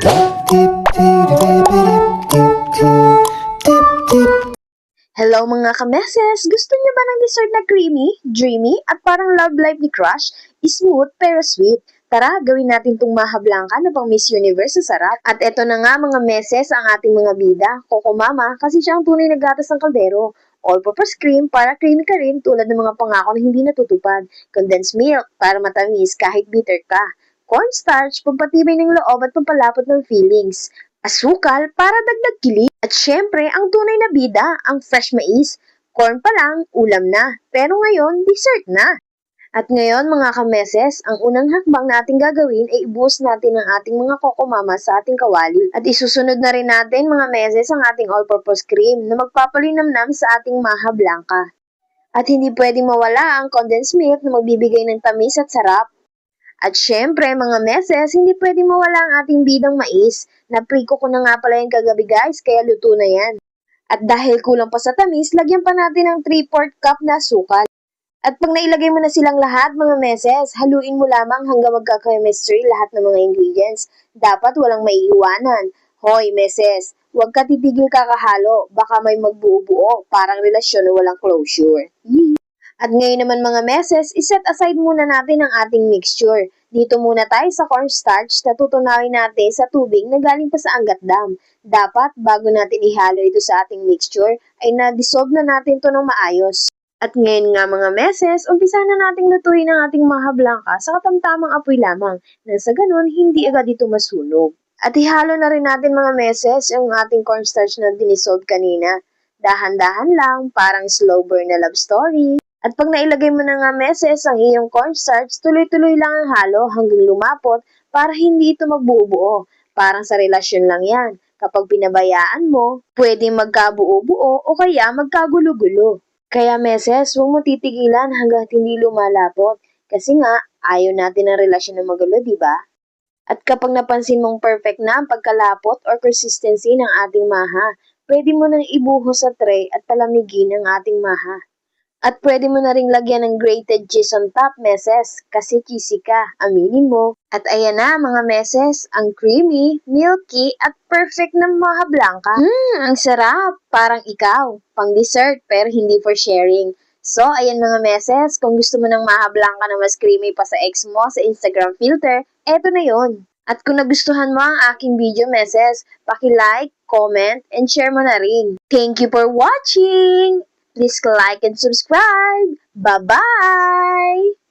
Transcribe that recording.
Hello mga kameses! Gusto niyo ba ng dessert na creamy, dreamy, at parang love life ni Crush? Smooth pero sweet. Tara, gawin natin tong Maha Blanca na pang Miss Universe sa sarap. At eto na nga mga meses ang ating mga bida. Coco Mama kasi siya ang tunay na gatas ng kaldero. All-purpose cream para creamy ka rin tulad ng mga pangako na hindi natutupad. Condensed milk para matamis kahit bitter ka. Cornstarch, pampatibay ng loob at pampalapot ng feelings. Asukal para dagdag kilig. At syempre, ang tunay na bida, ang fresh mais. Corn pa lang, ulam na. Pero ngayon, dessert na. At ngayon, mga kameses, ang unang hakbang na ating gagawin ay ibuhos natin ang ating mga kokomama sa ating kawali. At isusunod na rin natin, mga meses, ang ating all-purpose cream na magpapalinamnam sa ating Maha Blanca. At hindi pwedeng mawala ang condensed milk na magbibigay ng tamis at sarap. At syempre, mga meses, hindi pwedeng mawala ang ating bidang mais. Napriko ko na nga pala yung kagabi guys, kaya luto na yan. At dahil kulang pa sa tamis, lagyan pa natin ng 3/4 cup na asukal. At pag nailagay mo na silang lahat, mga meses, haluin mo lamang hanggang magka-chemistry lahat ng mga ingredients. Dapat walang maiiwanan. Hoy, meses, huwag ka titigil kakahalo. Baka may magbuo-buo, parang relasyon na walang closure. At ngayon naman mga meses, iset aside muna natin ang ating mixture. Dito muna tayo sa cornstarch na tutunawin natin sa tubig na galing pa sa Angat Dam. Dapat, bago natin ihalo ito sa ating mixture, ay na-dissolve na natin ito ng maayos. At ngayon nga mga meses, umpisa na nating lutuin ang ating Maha Blanca sa katamtamang apoy lamang, nang sa ganun hindi agad ito masunog. At ihalo na rin natin mga meses yung ating cornstarch na dinisolve kanina. Dahan-dahan lang, parang slow burn na love story. At pag nailagay mo na nga meses ang iyong cornstarch, tuloy-tuloy lang ang halo hanggang lumapot para hindi ito magbuo-buo. Parang sa relasyon lang yan. Kapag pinabayaan mo, pwede magkabuo-buo o kaya magkagulo-gulo. Kaya meses, huwag mo titigilan hanggang hindi lumalapot. Kasi nga, ayaw natin ang relasyon na magulo, di ba? At kapag napansin mong perfect na ang pagkalapot or consistency ng ating maha, pwede mo nang ibuhos sa tray at palamigin ang ating maha. At pwede mo na ring lagyan ng grated cheese on top, meses, kasi cheesy ka, aminin mo. At ayan na mga meses, ang creamy, milky, at perfect na Maha Blanca. Ang sarap! Parang ikaw, pang dessert pero hindi for sharing. So, ayan mga meses, kung gusto mo ng Maha Blanca na mas creamy pa sa ex mo sa Instagram filter, eto na yon. At kung nagustuhan mo ang aking video, meses, paki-like, comment, and share mo na rin. Thank you for watching! Please like and subscribe. Bye-bye!